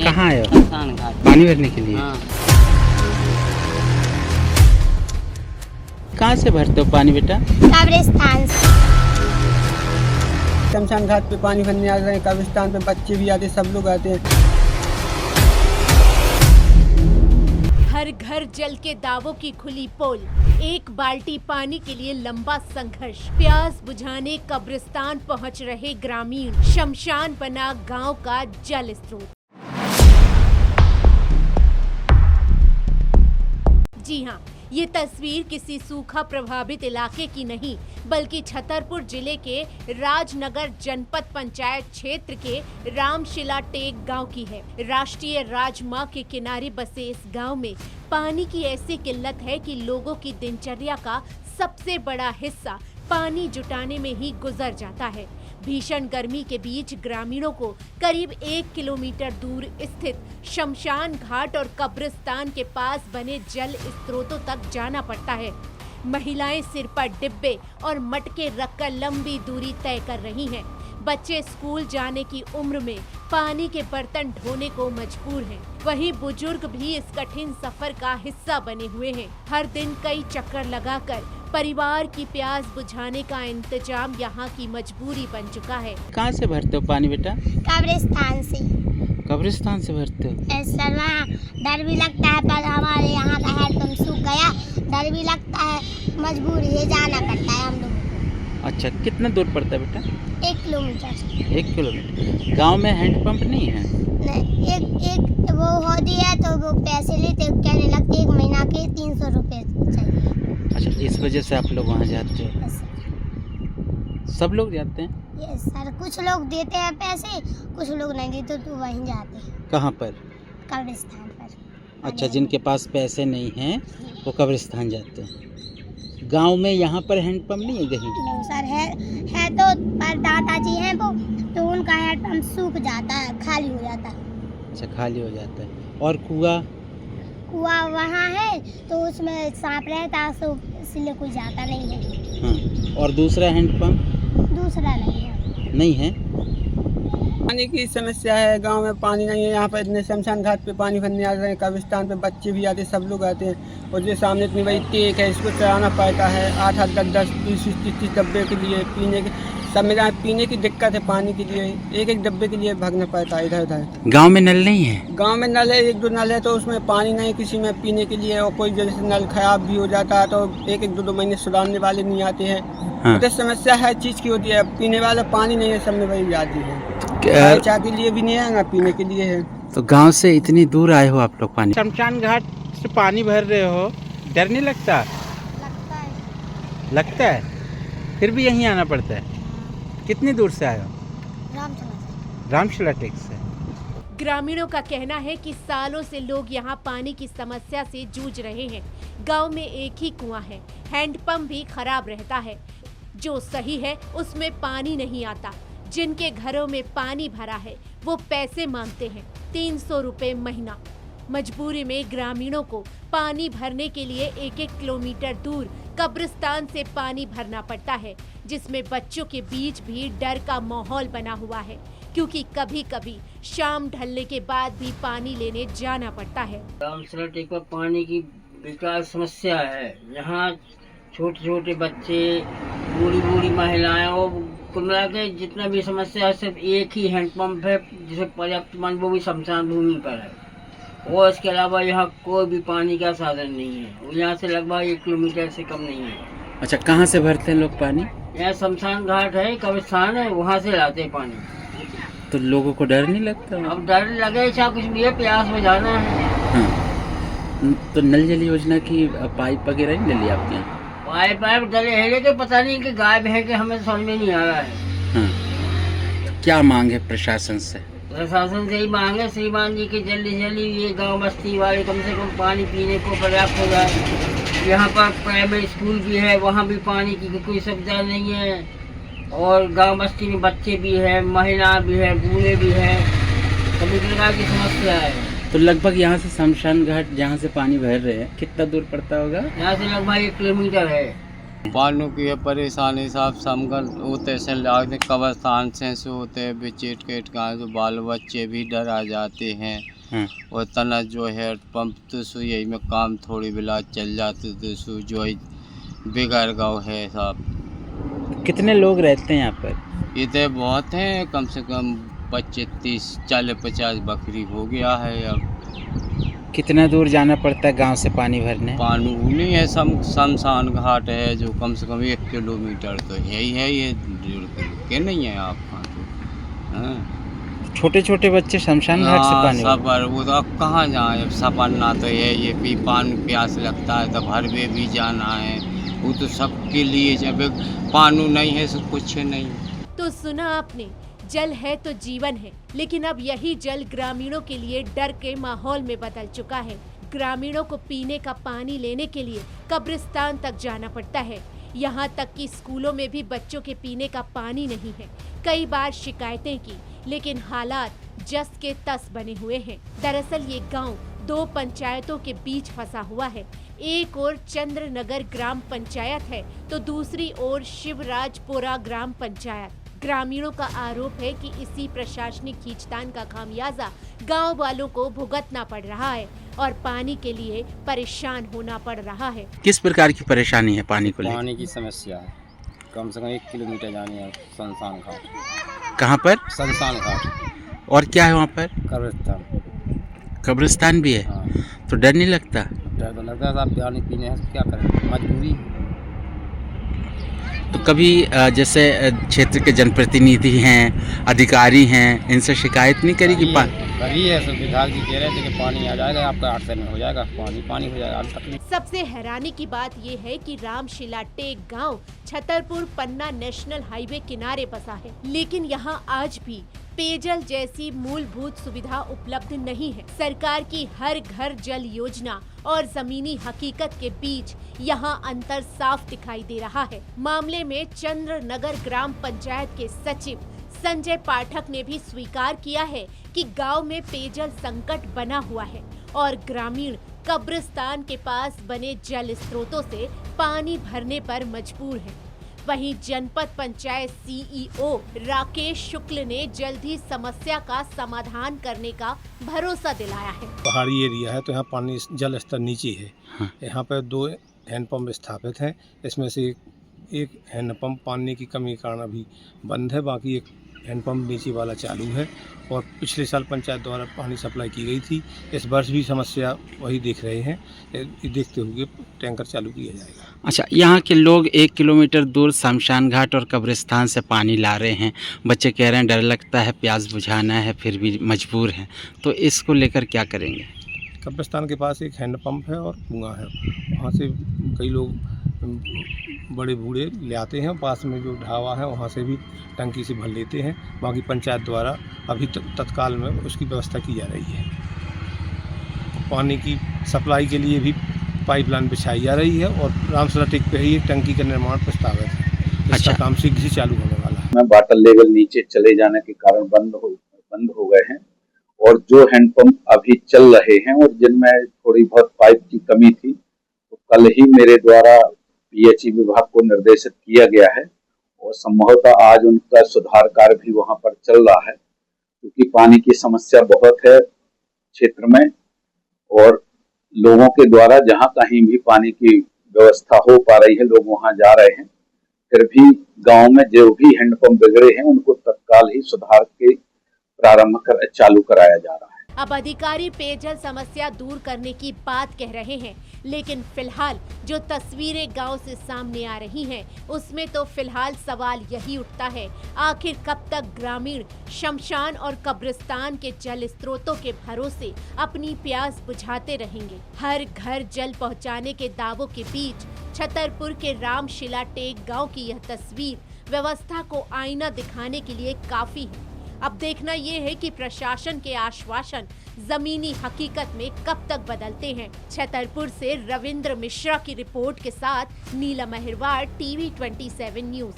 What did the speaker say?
कहाँ आए हो? शमशान घाट। पानी भरने के लिए? हाँ। कहाँ से भरते हो पानी बेटा? कब्रिस्तान से। शमशान घाट पे पानी भरने आ रहे हैं, कब्रिस्तान पे बच्चे भी आते, सब लोग आते हैं। हर घर जल के दावों की खुली पोल, एक बाल्टी पानी के लिए लंबा संघर्ष, प्यास बुझाने कब्रिस्तान पहुंच रहे ग्रामीण, शमशान बना गांव का जल स्रोत। जी हाँ, ये तस्वीर किसी सूखा प्रभावित इलाके की नहीं, बल्कि छतरपुर जिले के राजनगर जनपद पंचायत क्षेत्र के रामशिला टेक गांव की है। राष्ट्रीय राजमार्ग के किनारे बसे इस गांव में पानी की ऐसी किल्लत है कि लोगों की दिनचर्या का सबसे बड़ा हिस्सा पानी जुटाने में ही गुजर जाता है। भीषण गर्मी के बीच ग्रामीणों को करीब 1 किलोमीटर दूर स्थित शमशान घाट और कब्रिस्तान के पास बने जल स्रोतों तक जाना पड़ता है। महिलाएं सिर पर डिब्बे और मटके रखकर लंबी दूरी तय कर रही हैं। बच्चे स्कूल जाने की उम्र में पानी के बर्तन ढोने को मजबूर हैं। वहीं बुजुर्ग भी इस कठिन सफर का हिस्सा बने हुए हैं। हर दिन कई चक्कर लगाकर परिवार की प्यास बुझाने का इंतजाम यहाँ की मजबूरी बन चुका है। कहाँ से भरते हो पानी बेटा? कब्रिस्तान से। कब्रिस्तान से भरते हो? सर वहाँ डर भी लगता है, पर हमारे यहाँ का हैंडपंप सूख गया, डर भी लगता है, मजबूरी है, जाना पड़ता है हम लोग। अच्छा, कितना दूर पड़ता है बेटा? 1 किलोमीटर। 1 किलोमीटर। गांव में हैंडपंप नहीं है? नहीं, एक वो होती है तो वो पैसे लेते, कहने लगते 1 महीना के 300 रुपये चाहिए। अच्छा, इस वजह से आप लोग वहाँ जाते हो? Yes sir. सब लोग जाते हैं? यस सर, कुछ लोग देते हैं पैसे, कुछ लोग नहीं देते तो वहीं जाते हैं। कहाँ पर? कब्रिस्तान पर। अच्छा, जिनके पास पैसे नहीं हैं वो कब्रिस्तान जाते हैं। गांव में यहाँ पर हैंडपंप नहीं है कहीं? नहीं सर, है तो, पर दादाजी हैं वो, तो उनका हैंडपंप सूख जाता है, खाली हो जाता है। अच्छा, खाली हो जाता है। और कुआं वहाँ है तो उसमें सांप रहता है, तो इसलिए कोई जाता नहीं है। हाँ, और दूसरा हैंडपंप दूसरा नहीं है। नहीं है? पानी की समस्या है, गांव में पानी नहीं है। यहाँ पर इतने शमशान घाट पे पानी भरने आ रहे हैं, कब्रिस्तान पे बच्चे भी आते, सब लोग आते हैं। और जो सामने इतनी बड़ी टेक है, इसको चलाना पड़ता है 8-8, 10-10, 20-30 डब्बे के लिए पीने के, सब में पीने की दिक्कत है। पानी के लिए एक डब्बे के लिए भागना पड़ता है इधर उधर। गांव में नल नहीं है? गांव में नल है, 1-2 नल है, तो उसमें पानी नहीं किसी में पीने के लिए। और कोई जैसे नल खराब भी हो जाता है तो 1-2 महीने सुधारने वाले नहीं आते हैं। हाँ। तो समस्या हर चीज़ की होती है। पीने वाला पानी नहीं है, सब में वही जाती है। चाय के लिए भी नहीं है, ना पीने के लिए है। तो गांव से इतनी दूर आए हो आप लोग पानी? शमशान घाट से पानी भर रहे हो, डर नहीं लगता? लगता है। लगता है, फिर भी यहीं आना पड़ता है। कितनी दूर से आए हो? रामशिला टेक से। ग्रामीणों का कहना है कि सालों से लोग यहाँ पानी की समस्या से जूझ रहे हैं। गांव में एक ही कुआं है, हैंडपंप भी खराब रहता है, जो सही है उसमें पानी नहीं आता। जिनके घरों में पानी भरा है वो पैसे मांगते हैं, 300 रुपए महीना। मजबूरी में ग्रामीणों को पानी भरने के लिए 1-1 किलोमीटर दूर कब्रिस्तान से पानी भरना पड़ता है, जिसमें बच्चों के बीच भी डर का माहौल बना हुआ है, क्योंकि कभी कभी शाम ढलने के बाद भी पानी लेने जाना पड़ता है। रामशिला टेक पर पानी की विकराल समस्या है। यहाँ छोटे छोटे बच्चे, बूढ़ी महिलाएं और कुल मिला के जितना भी समस्या है, सिर्फ एक ही हैंडपंप है जिसे पर्याप्त मान, वो भी शमशान भूमि पर है। और इसके अलावा यहाँ कोई भी पानी का साधन नहीं है। यहाँ से लगभग 1 किलोमीटर से कम नहीं है। अच्छा, कहाँ से भरते हैं लोग पानी? यहाँ शमशान घाट है, कब्रिस्तान है, वहाँ से लाते हैं पानी। तो लोगों को डर नहीं लगता? अब डर लगे चाहे कुछ भी है, प्यास में जाना है। हाँ। तो नल जल योजना की पाइप वगैरह नहीं डली आपके यहाँ? पाइप डले हैं, लेकिन पता नहीं कि गायब है कि हमें समझ में नहीं आ रहा है। हाँ। तो क्या मांग है प्रशासन से? प्रशासन से ही मांग है श्रीमान जी की जल्दी से जल्दी ये गांव बस्ती वाले कम से कम पानी पीने को पर्याप्त हो जाए। यहाँ पर प्राइमरी स्कूल भी है, वहाँ भी पानी की कोई सुविधा नहीं है। और गांव बस्ती में बच्चे भी है, महिला भी है, बूढ़े भी है, सभी प्रकार की समस्या है। तो लगभग यहाँ से शमशान घाट जहाँ से पानी भर रहे हैं कितना दूर पड़ता होगा? यहाँ से लगभग 1 किलोमीटर है। पानी की ये परेशानी साहब समगल होते से लागते कब्रस्तान से होते बिचेट केट का जो बाल बच्चे भी डरा जाते हैं। और तना जो है पंप तो सु यही में काम थोड़ी बिला चल जाते तो सु जो है बिगड़ गाँव है साहब। कितने लोग रहते हैं यहाँ पर? इतने बहुत हैं, कम से कम 25 40 50 बकरी हो गया है। अब कितना दूर जाना पड़ता है गांव से पानी भरने? पानी नहीं है, शमशान घाट है जो कम से कम 1 किलोमीटर तो है ही है, ये 1.5 किलो के नहीं है आपका। छोटे छोटे बच्चे शमशान घाट से पानी सफर वो तो अब कहाँ जाए, अब सपना तो है ये भी पानी प्यास लगता है तो भर में भी जाना है, वो तो सबके लिए जब पानी नहीं है तो कुछ नहीं। तो सुना आपने, जल है तो जीवन है, लेकिन अब यही जल ग्रामीणों के लिए डर के माहौल में बदल चुका है। ग्रामीणों को पीने का पानी लेने के लिए कब्रिस्तान तक जाना पड़ता है। यहाँ तक कि स्कूलों में भी बच्चों के पीने का पानी नहीं है। कई बार शिकायतें की, लेकिन हालात जस के तस बने हुए हैं। दरअसल ये गांव 2 पंचायतों के बीच फंसा हुआ है। एक ओर चंद्रनगर ग्राम पंचायत है तो दूसरी ओर शिवराजपुरा ग्राम पंचायत। ग्रामीणों का आरोप है कि इसी प्रशासनिक खींचतान का खामियाजा गांव वालों को भुगतना पड़ रहा है और पानी के लिए परेशान होना पड़ रहा है। किस प्रकार की परेशानी है पानी को लेकर? पानी की समस्या है, कम से कम 1 किलोमीटर जानी है शमशान घाट। कहाँ पर? शमशान घाट। और क्या है वहाँ पर? कब्रिस्तान। कब्रिस्तान भी है। हाँ। तो डर नहीं लगता? डर तो लगता है साहब, पानी पीने हैं क्या करें, मजबूरी। तो कभी जैसे क्षेत्र के जनप्रतिनिधि हैं, अधिकारी हैं, इनसे शिकायत नहीं करी कि करी है, सब विभाग जी कह रहे थे कि पानी आ जाएगा आपका 8 दिन में हो जाएगा, पानी हो जाएगा, आज तक नहीं। सबसे हैरानी की बात ये है कि रामशिला टेक गांव छतरपुर पन्ना नेशनल हाईवे किनारे बसा है, लेकिन यहाँ आज भी पेयजल जैसी मूलभूत सुविधा उपलब्ध नहीं है। सरकार की हर घर जल योजना और जमीनी हकीकत के बीच यहाँ अंतर साफ दिखाई दे रहा है। मामले में चंद्रनगर ग्राम पंचायत के सचिव संजय पाठक ने भी स्वीकार किया है कि गांव में पेयजल संकट बना हुआ है और ग्रामीण कब्रिस्तान के पास बने जल स्रोतों से पानी भरने पर मजबूर हैं। वहीं जनपद पंचायत सीईओ राकेश शुक्ल ने जल्द ही समस्या का समाधान करने का भरोसा दिलाया है। पहाड़ी एरिया है तो यहाँ पानी जल स्तर नीचे है। हाँ। यहाँ पर 2 हैंडपंप स्थापित हैं, इसमें से एक हैंडपंप पानी की कमी के कारण अभी बंद है, बाकी एक हैंडपंप नीचे वाला चालू है और पिछले साल पंचायत द्वारा पानी सप्लाई की गई थी। इस वर्ष भी समस्या वही देख रहे हैं, देखते हुए टैंकर चालू किया जाएगा। अच्छा, यहाँ के लोग 1 किलोमीटर दूर शमशान घाट और कब्रिस्तान से पानी ला रहे हैं। बच्चे कह रहे हैं डर लगता है, प्यास बुझाना है, फिर भी मजबूर हैं, तो इसको लेकर क्या करेंगे? कब्रिस्तान के पास एक हैंडपंप है और कुआं है, वहाँ से कई लोग बड़े बूढ़े ले आते हैं, पास में जो ढाबा है वहाँ से भी टंकी से भर लेते हैं। बाकी पंचायत द्वारा अभी तत्काल में उसकी व्यवस्था की जा रही है। पानी की सप्लाई के लिए भी पाइपलाइन बिछाई जा रही है और रामशिला टेक पे ही एक टंकी का निर्माण प्रस्तावित है। इसका काम शीघ्र ही चालू होने वाला है। वाटर लेवल नीचे चले जाने के कारण बंद हो गए हैं और जो हैंडपंप अभी चल रहे हैं और जिनमें थोड़ी बहुत पाइप की कमी थी, तो कल ही मेरे द्वारा पीएचई विभाग को निर्देशित किया गया है और संभवतः आज उनका सुधार कार्य भी वहां पर चल रहा है, क्योंकि पानी की समस्या बहुत है क्षेत्र में और लोगों के द्वारा जहां कहीं भी पानी की व्यवस्था हो पा रही है लोग वहां जा रहे हैं। फिर भी गांव में जो भी हैंडपंप बिगड़े हैं उनको तत्काल ही सुधार के प्रारंभ चालू कराया जा रहा है। अब अधिकारी पेयजल समस्या दूर करने की बात कह रहे हैं, लेकिन फिलहाल जो तस्वीरें गांव से सामने आ रही हैं, उसमें तो फिलहाल सवाल यही उठता है, आखिर कब तक ग्रामीण शमशान और कब्रिस्तान के जल स्रोतों के भरोसे अपनी प्यास बुझाते रहेंगे। हर घर जल पहुंचाने के दावों के बीच छतरपुर के रामशिला टेक गांव की यह तस्वीर व्यवस्था को आईना दिखाने के लिए काफी है। अब देखना ये है कि प्रशासन के आश्वासन जमीनी हकीकत में कब तक बदलते हैं। छतरपुर से रविंद्र मिश्रा की रिपोर्ट के साथ नीलम अहिरवार, TV 27 न्यूज।